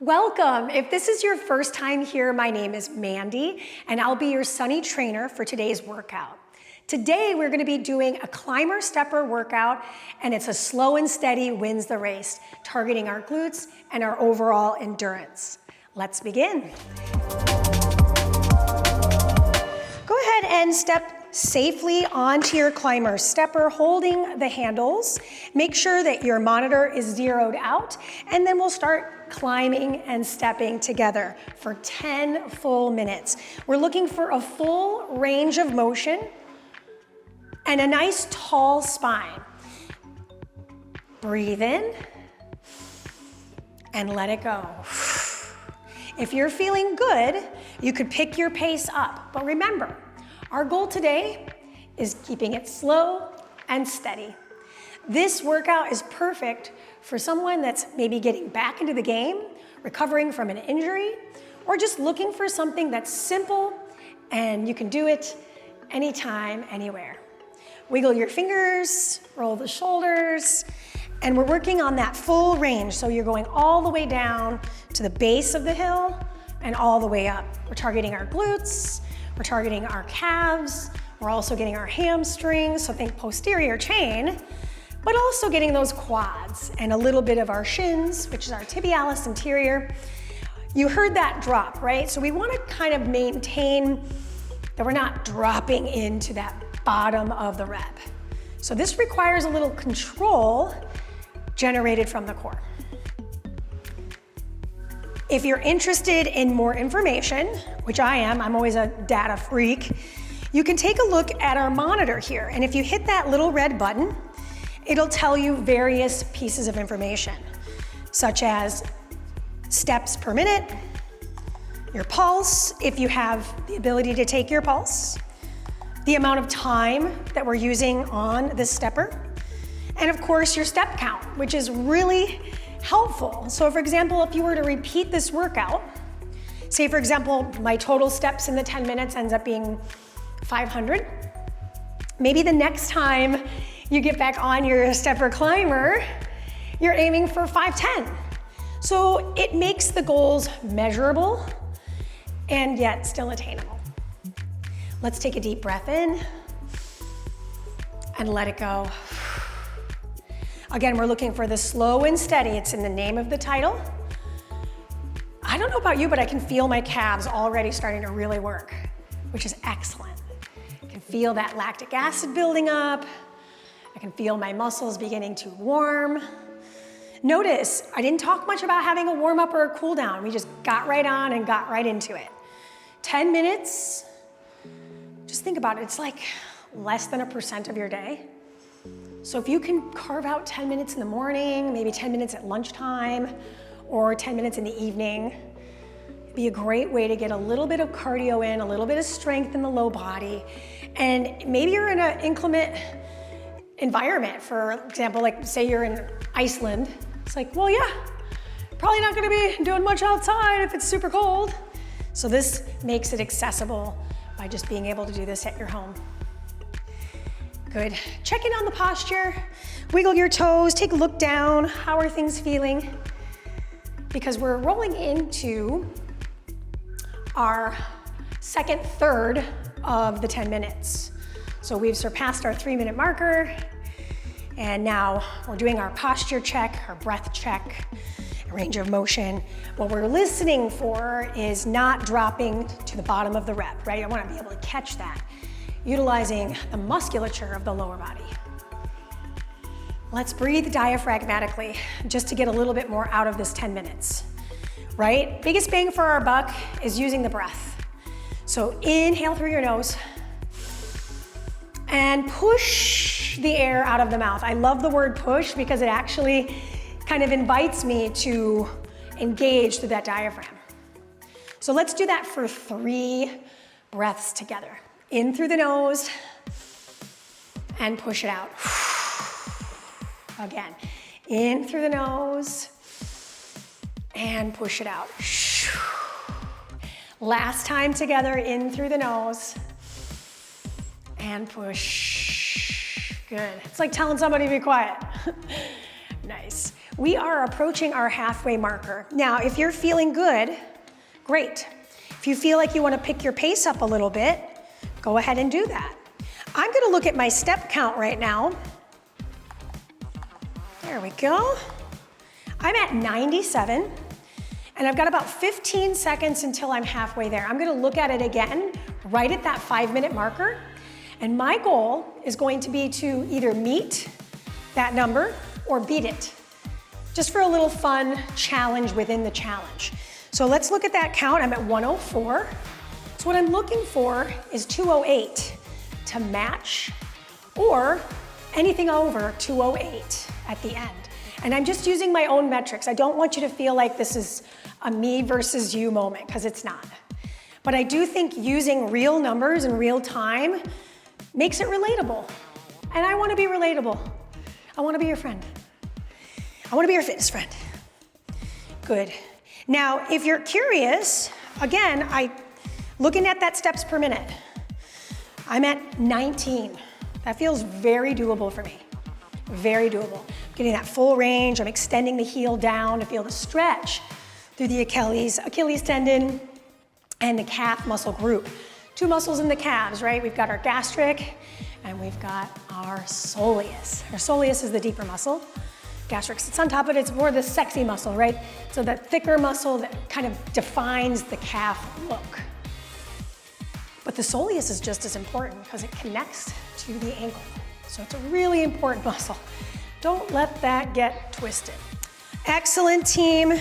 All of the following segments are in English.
Welcome. If this is your first time here, my name is Mandy, and I'll be your Sunny trainer for today's workout. Today, we're gonna be doing a climber stepper workout, and it's a slow and steady wins the race, targeting our glutes and our overall endurance. Let's begin. Go ahead and step safely onto your climber stepper, holding the handles. Make sure that your monitor is zeroed out, and then we'll start climbing and stepping together for 10 full minutes. We're looking for a full range of motion and a nice tall spine. Breathe in and let it go. If you're feeling good, you could pick your pace up, but remember, our goal today is keeping it slow and steady. This workout is perfect for someone that's maybe getting back into the game, recovering from an injury, or just looking for something that's simple and you can do it anytime, anywhere. Wiggle your fingers, roll the shoulders, and we're working on that full range. So you're going all the way down to the base of the hill and all the way up. We're targeting our glutes, we're targeting our calves, we're also getting our hamstrings, so think posterior chain, but also getting those quads and a little bit of our shins, which is our tibialis anterior. You heard that drop, right? So we want to kind of maintain that we're not dropping into that bottom of the rep. So this requires a little control generated from the core. If you're interested in more information, which I am, I'm always a data freak, you can take a look at our monitor here. And if you hit that little red button, it'll tell you various pieces of information, such as steps per minute, your pulse, if you have the ability to take your pulse, the amount of time that we're using on this stepper, and of course your step count, which is really helpful. So for example, if you were to repeat this workout, say for example, my total steps in the 10 minutes ends up being 500, maybe the next time you get back on your stepper climber, you're aiming for 510. So it makes the goals measurable and yet still attainable. Let's take a deep breath in and let it go. Again, we're looking for the slow and steady. It's in the name of the title. I don't know about you, but I can feel my calves already starting to really work, which is excellent. I can feel that lactic acid building up. I can feel my muscles beginning to warm. Notice, I didn't talk much about having a warm up or a cool down. We just got right on and got right into it. 10 minutes, just think about it. It's like less than 1% of your day. So if you can carve out 10 minutes in the morning, maybe 10 minutes at lunchtime, or 10 minutes in the evening, it'd be a great way to get a little bit of cardio in, a little bit of strength in the low body. And maybe you're in an inclement environment, for example, like say you're in Iceland. It's like, well, yeah, probably not gonna be doing much outside if it's super cold. So this makes it accessible by just being able to do this at your home. Good. Check in on the posture, wiggle your toes, take a look down. How are things feeling? Because we're rolling into our second third of the 10 minutes. So we've surpassed our 3-minute marker, and now we're doing our posture check, our breath check, range of motion. What we're listening for is not dropping to the bottom of the rep, right? I want to be able to catch that, utilizing the musculature of the lower body. Let's breathe diaphragmatically just to get a little bit more out of this 10 minutes, right? Biggest bang for our buck is using the breath. So inhale through your nose and push the air out of the mouth. I love the word push because it actually kind of invites me to engage through that diaphragm. So let's do that for 3 breaths together. In through the nose and push it out. Again, in through the nose and push it out. Last time together, in through the nose and push. Good. It's like telling somebody to be quiet. Nice. We are approaching our halfway marker. Now, if you're feeling good, great. If you feel like you want to pick your pace up a little bit, go ahead and do that. I'm going to look at my step count right now. There we go. I'm at 97, and I've got about 15 seconds until I'm halfway there. I'm going to look at it again, right at that 5-minute marker, and my goal is going to be to either meet that number or beat it, just for a little fun challenge within the challenge. So let's look at that count. I'm at 104. So what I'm looking for is 208 to match, or anything over 208 at the end. And I'm just using my own metrics. I don't want you to feel like this is a me versus you moment, because it's not. But I do think using real numbers in real time makes it relatable. And I want to be relatable. I want to be your friend. I want to be your fitness friend. Good. Now, if you're curious, again, looking at that steps per minute, I'm at 19. That feels very doable for me. Very doable. I'm getting that full range. I'm extending the heel down to feel the stretch through the Achilles tendon and the calf muscle group. 2 muscles in the calves, right? We've got our gastric and we've got our soleus. Our soleus is the deeper muscle. Gastric sits on top of it. It's more the sexy muscle, right? So that thicker muscle that kind of defines the calf look. But the soleus is just as important because it connects to the ankle. So it's a really important muscle. Don't let that get twisted. Excellent, team.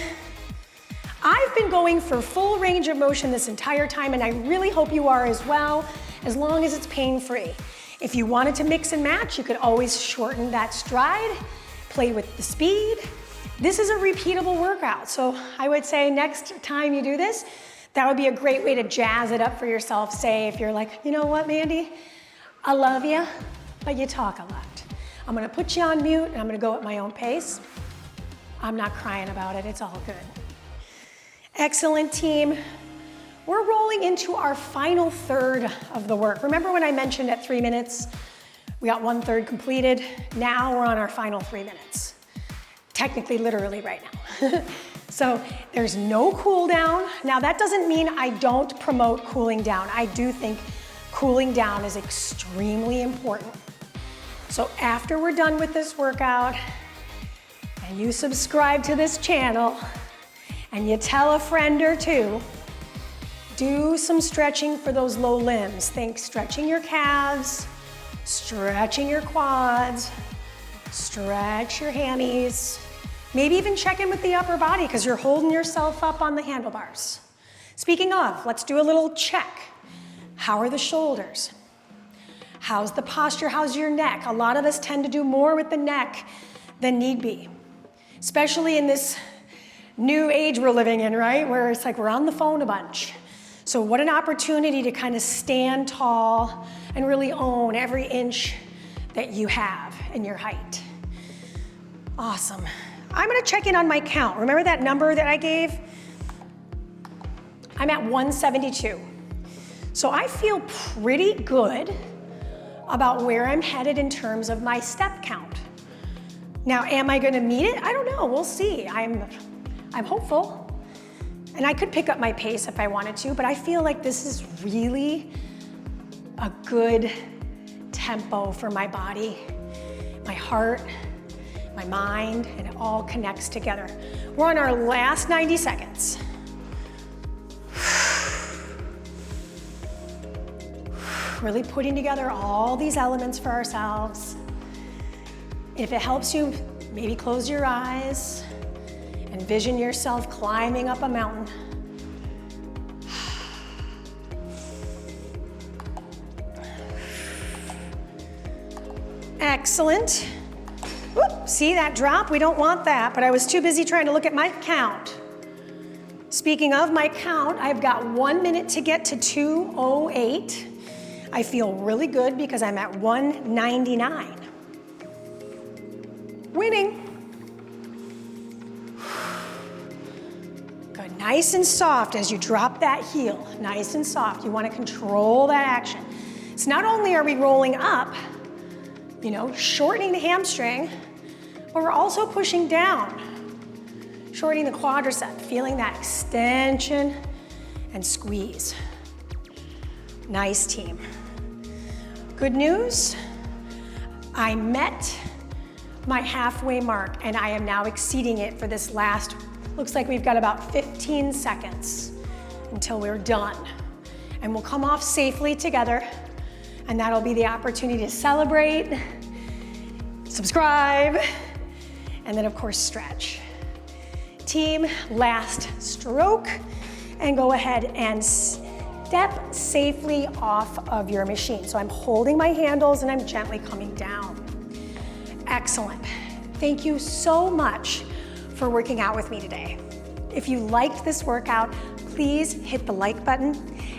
I've been going for full range of motion this entire time, and I really hope you are as well, as long as it's pain-free. If you wanted to mix and match, you could always shorten that stride, play with the speed. This is a repeatable workout, so I would say next time you do this, that would be a great way to jazz it up for yourself. Say if you're like, you know what, Mandee, I love you, but you talk a lot. I'm gonna put you on mute and I'm gonna go at my own pace. I'm not crying about it, it's all good. Excellent, team. We're rolling into our final third of the work. Remember when I mentioned at 3 minutes, we got 1/3 completed? Now we're on our final 3 minutes. Technically, literally right now. So there's no cool down. Now that doesn't mean I don't promote cooling down. I do think cooling down is extremely important. So after we're done with this workout and you subscribe to this channel and you tell a friend or two, do some stretching for those low limbs. Think stretching your calves, stretching your quads, stretch your hammies. Maybe even check in with the upper body because you're holding yourself up on the handlebars. Speaking of, let's do a little check. How are the shoulders? How's the posture? How's your neck? A lot of us tend to do more with the neck than need be, especially in this new age we're living in, right? Where it's like we're on the phone a bunch. So what an opportunity to kind of stand tall and really own every inch that you have in your height. Awesome. I'm gonna check in on my count. Remember that number that I gave? I'm at 172. So I feel pretty good about where I'm headed in terms of my step count. Now, am I gonna meet it? I don't know, we'll see. I'm hopeful. And I could pick up my pace if I wanted to, but I feel like this is really a good tempo for my body, my heart, my mind, and it all connects together. We're on our last 90 seconds. Really putting together all these elements for ourselves. If it helps you, maybe close your eyes. Envision yourself climbing up a mountain. Excellent. Whoop, see that drop? We don't want that, but I was too busy trying to look at my count. Speaking of my count, I've got 1 minute to get to 208. I feel really good because I'm at 199. Winning. Good, nice and soft as you drop that heel, nice and soft. You want to control that action. So not only are we rolling up, shortening the hamstring, but we're also pushing down. shortening the quadricep, feeling that extension and squeeze. Nice, team. Good news, I met my halfway mark and I am now exceeding it for this last, looks like we've got about 15 seconds until we're done. And we'll come off safely together, and that'll be the opportunity to celebrate, subscribe, and then of course stretch. Team, last stroke, and go ahead and step safely off of your machine. So I'm holding my handles and I'm gently coming down. Excellent. Thank you so much for working out with me today. If you liked this workout, please hit the like button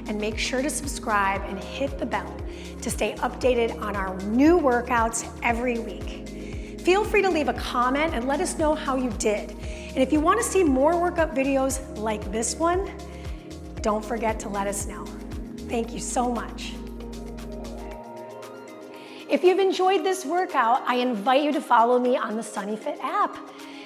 and make sure to subscribe and hit the bell to stay updated on our new workouts every week. Feel free to leave a comment and let us know how you did. And if you want to see more workout videos like this one, don't forget to let us know. Thank you so much. If you've enjoyed this workout, I invite you to follow me on the SunnyFit app.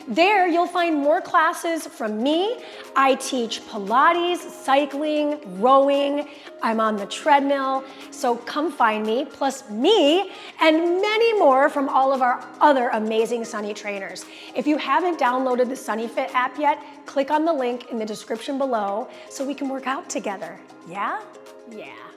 There, you'll find more classes from me. I teach Pilates, cycling, rowing. I'm on the treadmill, so come find me, plus me and many more from all of our other amazing Sunny trainers. If you haven't downloaded the SunnyFit app yet, click on the link in the description below so we can work out together. Yeah? Yeah.